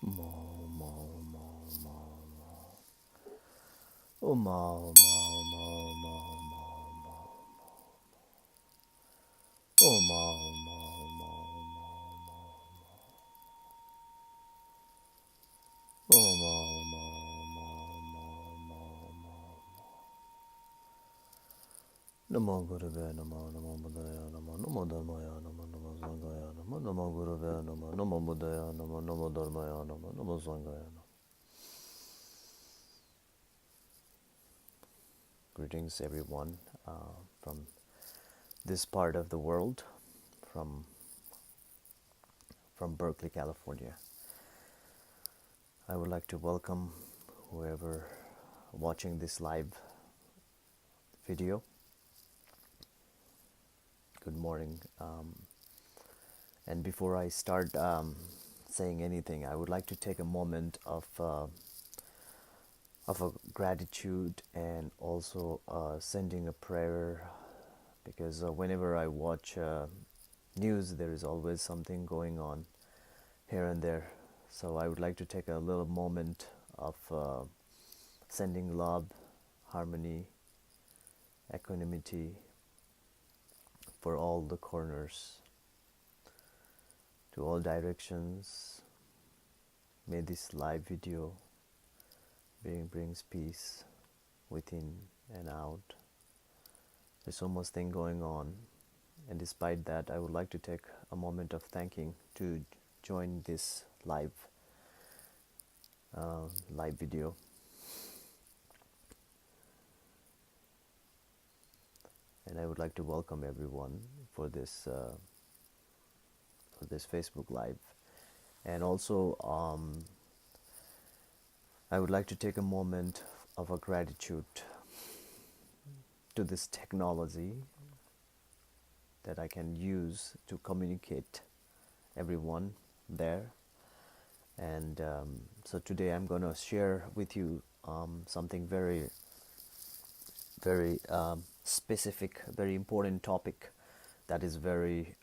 Mo, mo, mo, mo, mo. Oh, mo, mo, mo, mo, mo, mo. Oh, mo, mo, mo, mo, mo. Oh, mo, mo, mo, mo, mo, mo. Namo Gurave Namo Namo Buddhaya Namo Namo Dharmaya Namo Namo Sanghaya Namo Namo Gurave Namo Namo Buddhaya Namo Namo Dharmaya Namo Namo Sanghaya Namo. Greetings, everyone, from this part of the world, from Berkeley, California. I would like to welcome whoever watching this live video. Good morning. And before I start saying anything, I would like to take a moment of a gratitude and also sending a prayer, because whenever I watch news, there is always something going on here and there. So I would like to take a little moment of sending love, harmony, equanimity for all the corners, to all directions. May this live video brings peace within and out. There's so much thing going on, and despite that, I would like to take a moment of thanking to join this live video. And I would like to welcome everyone for this Facebook live. And also I would like to take a moment of a gratitude to this technology that I can use to communicate everyone there. And so today I'm going to share with you something very specific, very important topic that is very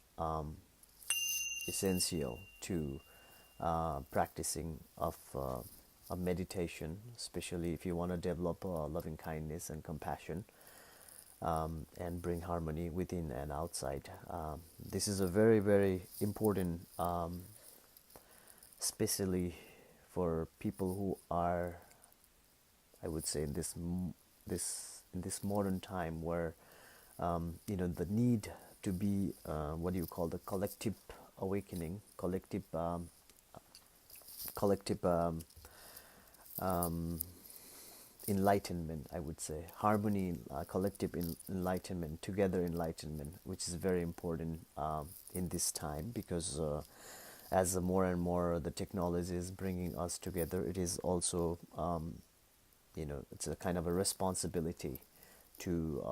essential to practicing of meditation, especially if you want to develop loving kindness and compassion, and bring harmony within and outside. This is a very, very important, especially for people who are, I would say, in this modern time where the need to be what do you call the collective awakening, collective enlightenment, I would say, harmony, collective enlightenment, together enlightenment, which is very important in this time, because as more and more the technology is bringing us together, it is also it's a kind of a responsibility to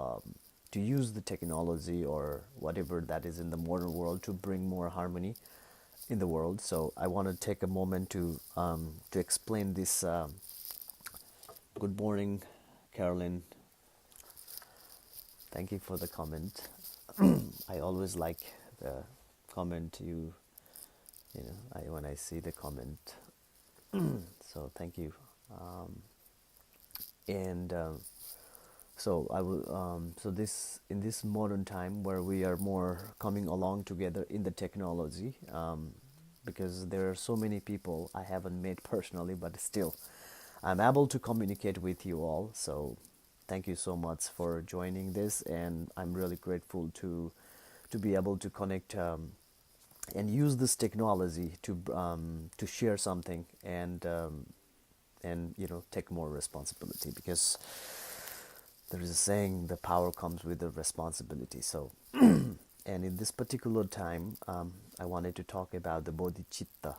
use the technology or whatever that is in the modern world to bring more harmony in the world. So I want to take a moment to explain this. Good morning, Carolyn. Thank you for the comment. I always like the comment when I see the comment. So thank you. And so I will. So this, in this modern time where we are more coming along together in the technology, because there are so many people I haven't met personally, but still, I'm able to communicate with you all. So thank you so much for joining this, and I'm really grateful to be able to connect and use this technology to share something and take more responsibility, because there is a saying, the power comes with the responsibility. So and in this particular time, I wanted to talk about the bodhicitta.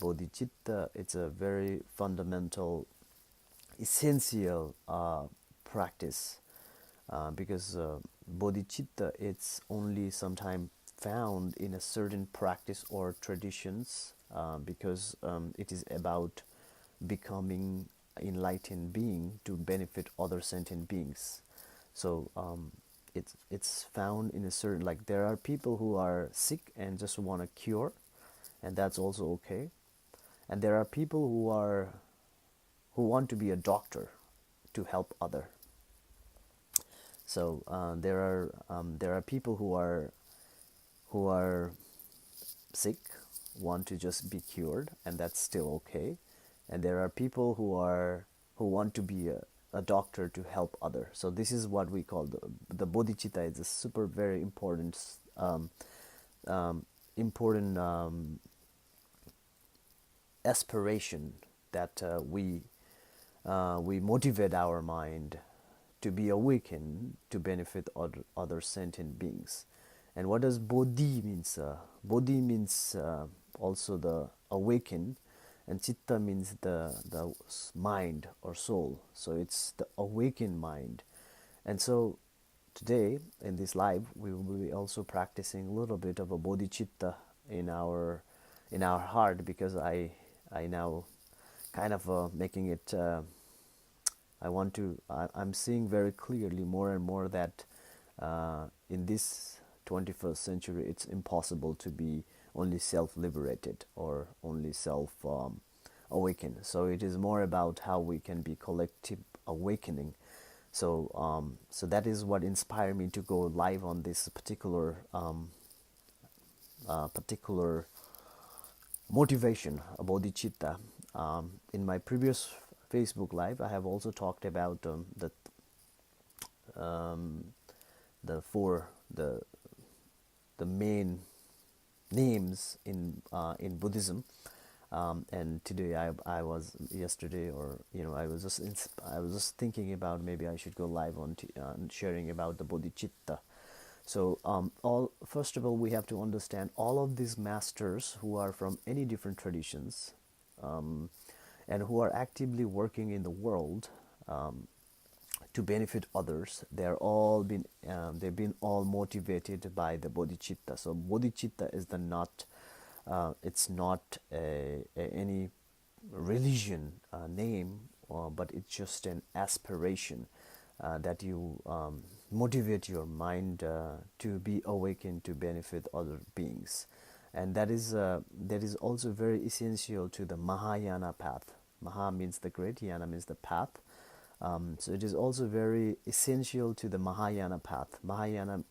Bodhicitta, it's a very fundamental, essential practice, because bodhicitta, it's only sometimes found in a certain practice or traditions, because it is about becoming enlightened being to benefit other sentient beings. So it's found in a certain, like, there are people who are sick and just want a cure, and that's also okay. and there are people who want to be a doctor to help other. So there are people who are sick, want to just be cured, and that's still okay. And there are people who want to be a doctor to help others. So this is what we call the bodhicitta. Is a super very important important aspiration that we motivate our mind to be awakened to benefit other sentient beings. And what does bodhi means? Bodhi means also the awaken, and chitta means the mind or soul. So it's the awakened mind. And so today in this live we will be also practicing a little bit of a bodhicitta in our heart, because I now kind of making it I'm seeing very clearly more and more that in this 21st century it's impossible to be only self-liberated or only self-awakened. So it is more about how we can be collective awakening. So that is what inspired me to go live on this particular motivation, bodhicitta. In my previous Facebook live, I have also talked about um, the main names in Buddhism. And today I was yesterday, or I was just thinking about maybe I should go live on sharing about the bodhicitta. So all first of all, we have to understand all of these masters who are from any different traditions, and who are actively working in the world to benefit others. They've been all motivated by the bodhicitta. So bodhicitta is the not it's not any religion name, but it's just an aspiration that you motivate your mind to be awakened to benefit other beings. And that is also very essential to the Mahayana path. Maha means the great, Yana means the path. So it is also very essential to the Mahayana path. Mahayana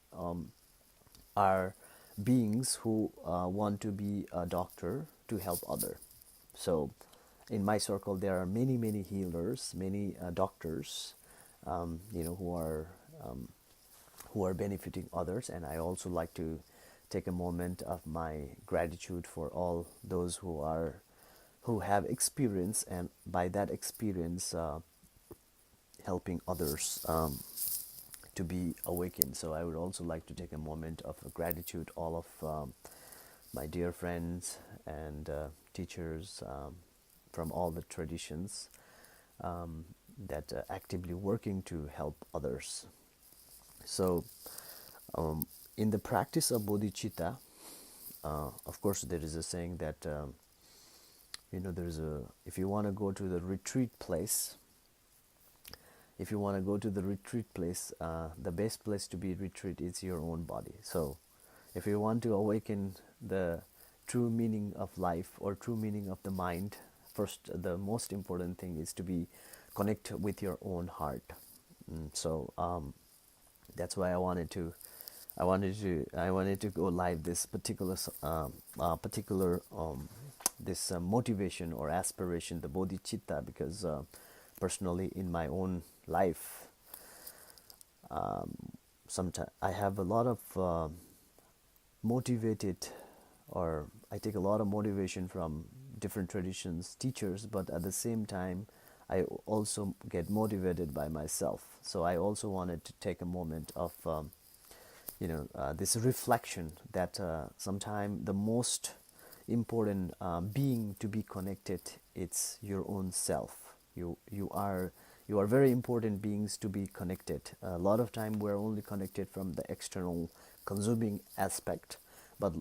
are beings who want to be a doctor to help other. So in my circle there are many healers, many doctors, who are benefiting others. And I also like to take a moment of my gratitude for all those who have experience, and by that experience helping others to be awakened. So I would also like to take a moment of gratitude all of my dear friends and teachers from all the traditions that are actively working to help others. So in the practice of bodhicitta, of course there is a saying that if you want to go to the retreat place, the best place to be retreat is your own body. So if you want to awaken the true meaning of life or true meaning of the mind, first the most important thing is to be connect with your own heart. So that's why I wanted to go live this particular this motivation or aspiration, the bodhicitta, because personally in my own life, sometimes I have a lot of motivated, or I take a lot of motivation from different traditions, teachers, but at the same time I also get motivated by myself. So I also wanted to take a moment of this reflection that sometimes the most important being to be connected, it's your own self. You are very important beings to be connected. A lot of time we're only connected from the external consuming aspect, but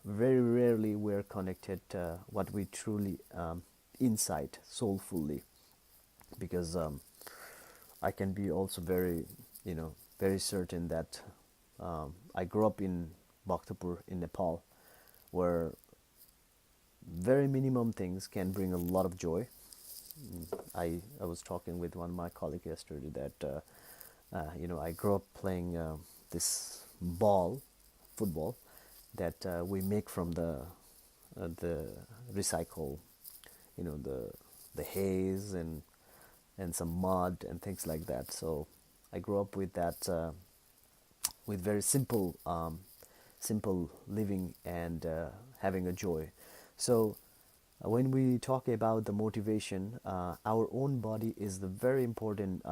very rarely we're connected what we truly inside soulfully. Because I can be also very very certain that I grew up in Bhaktapur in Nepal, where very minimum things can bring a lot of joy. I was talking with one of my colleagues yesterday that I grew up playing this ball, football, that we make from the recycle, the haze and some mud and things like that. So I grew up with that, with very simple living and having a joy. So when we talk about the motivation, our own body is the very important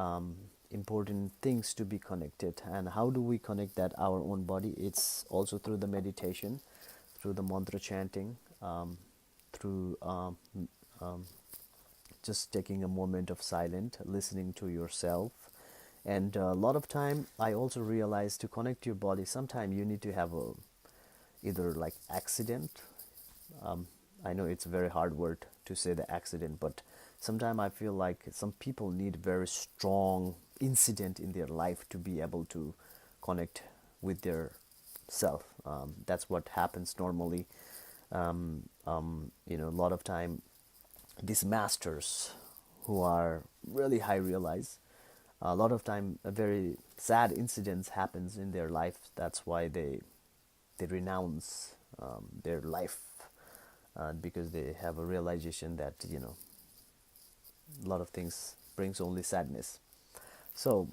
things to be connected. And how do we connect that our own body? It's also through the meditation, through the mantra chanting, through just taking a moment of silence, listening to yourself. And a lot of time I also realized to connect your body, sometimes you need to have a either like accident. um, I know it's a very hard word to say the accident, but sometimes I feel like some people need very strong incident in their life to be able to connect with their self. That's what happens normally. A lot of time these masters who are really high realize, a lot of time a very sad incidents happens in their life. That's why they renounce their life, because they have a realization that a lot of things brings only sadness. So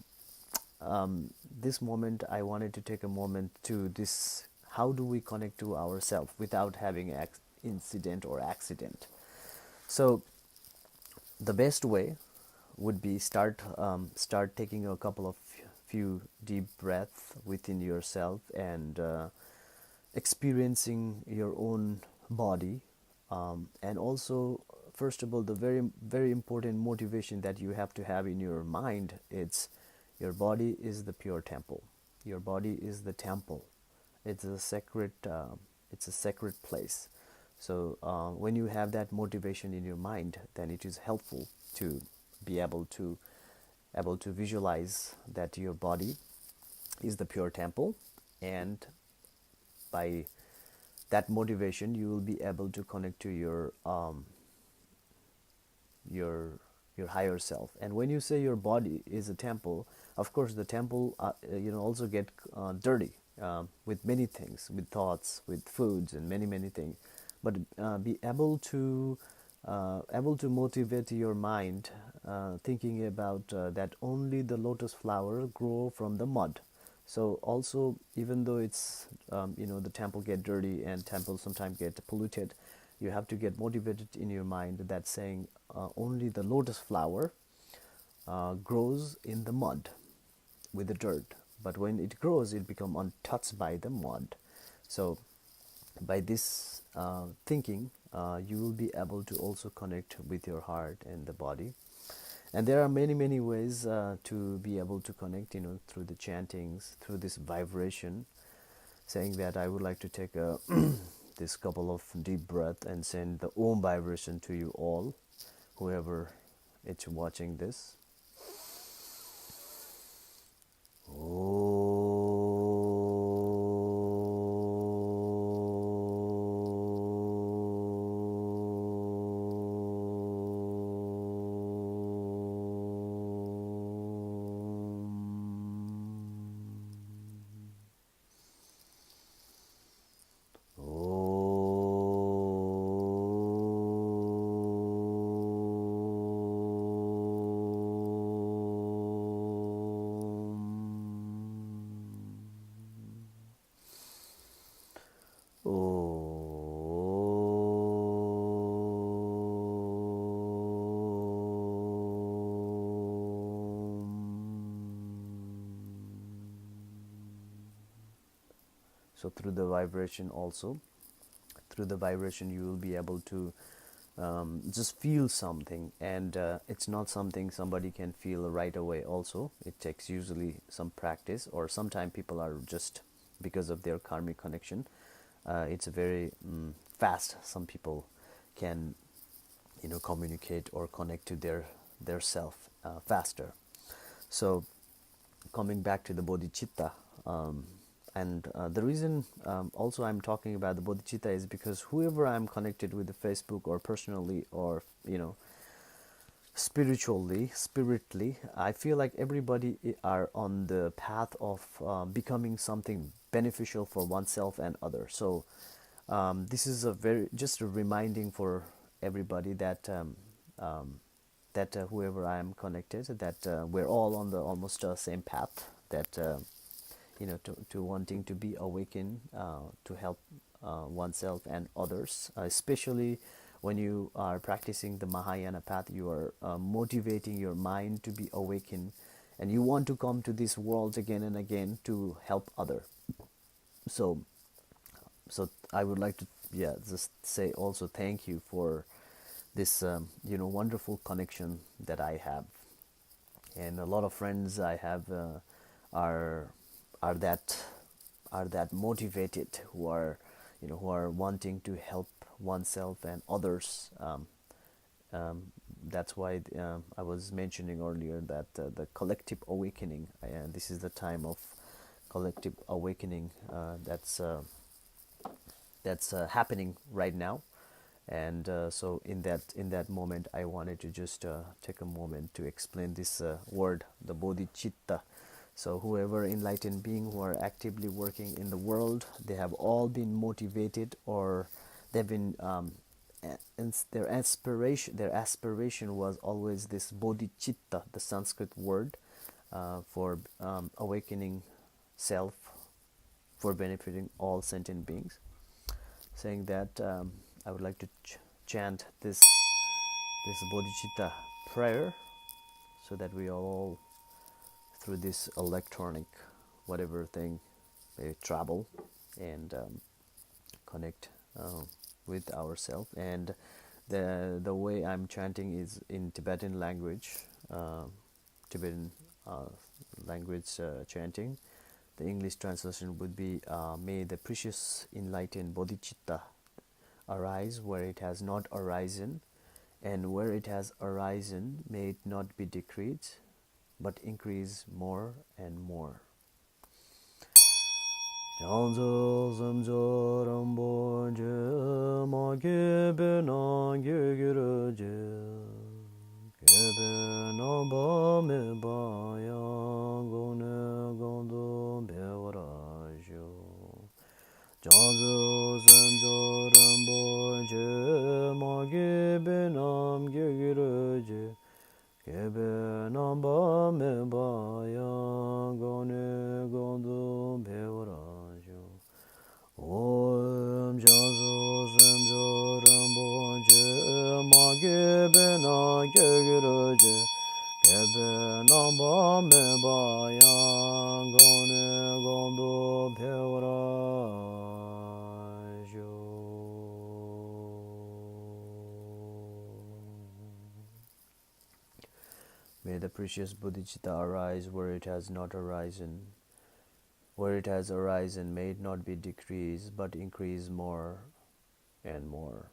this moment I wanted to take a moment to this: how do we connect to ourselves without having incident or accident? So the best way would be start taking a couple of few deep breaths within yourself and experiencing your own body, and also first of all the very very important motivation that you have to have in your mind. It's your body is the pure temple. Your body is the temple. It's a sacred place. So when you have that motivation in your mind, then it is helpful to be able to visualize that your body is the pure temple. And by that motivation you will be able to connect to your your higher self. And when you say your body is a temple, of course the temple also get dirty, with many things, with thoughts, with foods, and many things. But be able to motivate your mind, thinking about that only the lotus flower grow from the mud. So also, even though it's the temple get dirty and temple sometimes get polluted, you have to get motivated in your mind that saying only the lotus flower grows in the mud with the dirt. But when it grows, it becomes untouched by the mud. So by this thinking, you will be able to also connect with your heart and the body. And there are many ways to be able to connect, through the chantings, through this vibration, saying that I would like to take this couple of deep breath and send the Om vibration to you all, whoever is watching this. So through the vibration also, through the vibration you will be able to just feel something. And it's not something somebody can feel right away also. It takes usually some practice, or sometimes people are just, because of their karmic connection, it's very fast. Some people can communicate or connect to their self faster. So coming back to the bodhicitta, The reason also I'm talking about the bodhicitta is because whoever I'm connected with the Facebook or personally or spiritually, I feel like everybody are on the path of becoming something beneficial for oneself and others. So this is a very just a reminding for everybody that whoever I am connected, that we're all on the almost same path, that to wanting to be awakened, to help oneself and others, especially when you are practicing the Mahayana path. You are motivating your mind to be awakened, and you want to come to this world again and again to help other. So I would like to, yeah, just say also thank you for this wonderful connection that I have. And a lot of friends I have are are that are that motivated, who are who are wanting to help oneself and others. That's why I was mentioning earlier that the collective awakening, this is the time of collective awakening, that's happening right now. And so in that moment, I wanted to just take a moment to explain this word, the bodhicitta. So whoever enlightened being who are actively working in the world, they have all been motivated, or they've been and their aspiration was always this bodhicitta, the Sanskrit word for awakening self, for benefiting all sentient beings. Saying that, I would like to chant this bodhicitta prayer, so that we all, through this electronic whatever thing, may travel and connect with ourselves. And the way I'm chanting is in Tibetan language, Tibetan language chanting. The English translation would be, may the precious enlightened bodhicitta arise where it has not arisen, and where it has arisen, may it not be decreased, but increase more and more. Janzo zamjo rambo je ma gebe na gyuguru je gebe na ba me ba ya gone gondo bewara jo. Janzo zamjo rambo je ma gebe nam gyuguru je gebe na ba me ba ya gone gondo bewara. Om Janzo Zemjo Rambo Je Ma Gebe Na Gyoguro Je Gebe Na Ba Me Ba Yang Gone Gondo Pewra Jo. May the precious bodhicitta arise where it has not arisen. Where it has arisen, may it not be decreased, but increase more and more.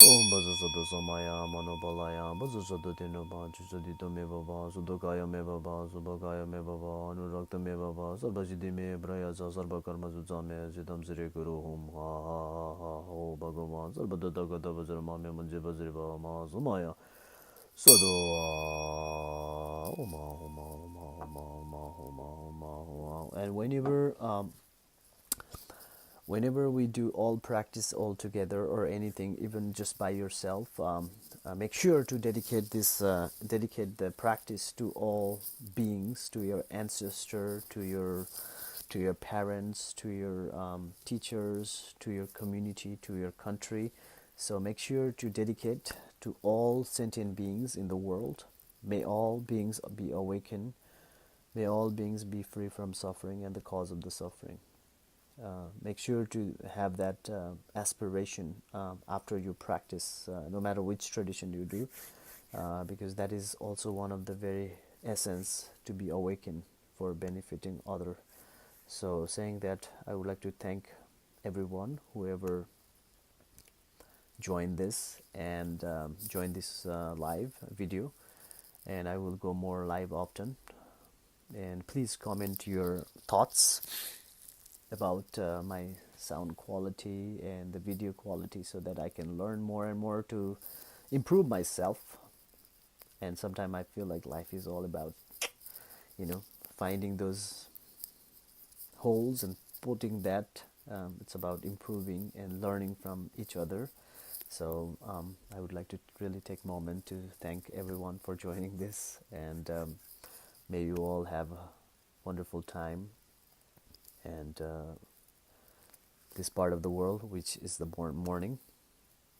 Om Bhajasada Samaya Manobalaya Bhajasada Dinova Chusadito Mevava Sudokaya Mevava Subakaya Mevava Anurakta Mevava Sarvajidi Me Brayasa Sarvakarma Suzame Zidam Sri Guru Hum Ha Ha Ha Ho Bhagavan Sarvadata Gata Vajramame Manje Vajriva Ma Sumaya Sodo Oma Oma Oma Oma Oma Oma Oma. And whenever we do all practice all together, or anything, even just by yourself, make sure to dedicate the practice to all beings, to your ancestor, to your parents, to your teachers, to your community, to your country. So make sure to dedicate to all sentient beings in the world. May all beings be awakened. May all beings be free from suffering and the cause of the suffering. Make sure to have that aspiration after you practice, no matter which tradition you do, because that is also one of the very essence to be awakened for benefiting other. So saying that, I would like to thank everyone, whoever joined this and join this live video, and I will go more live often. And please comment your thoughts about my sound quality and the video quality so that I can learn more and more to improve myself. And sometimes I feel like life is all about, finding those holes and putting that. It's about improving and learning from each other. So I would like to really take a moment to thank everyone for joining this, and may you all have a wonderful time. And this part of the world, which is the morning,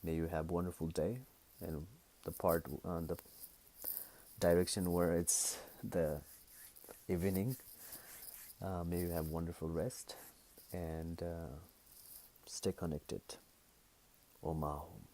may you have a wonderful day. And the direction where it's the evening, may you have wonderful rest and stay connected. Om Ahum.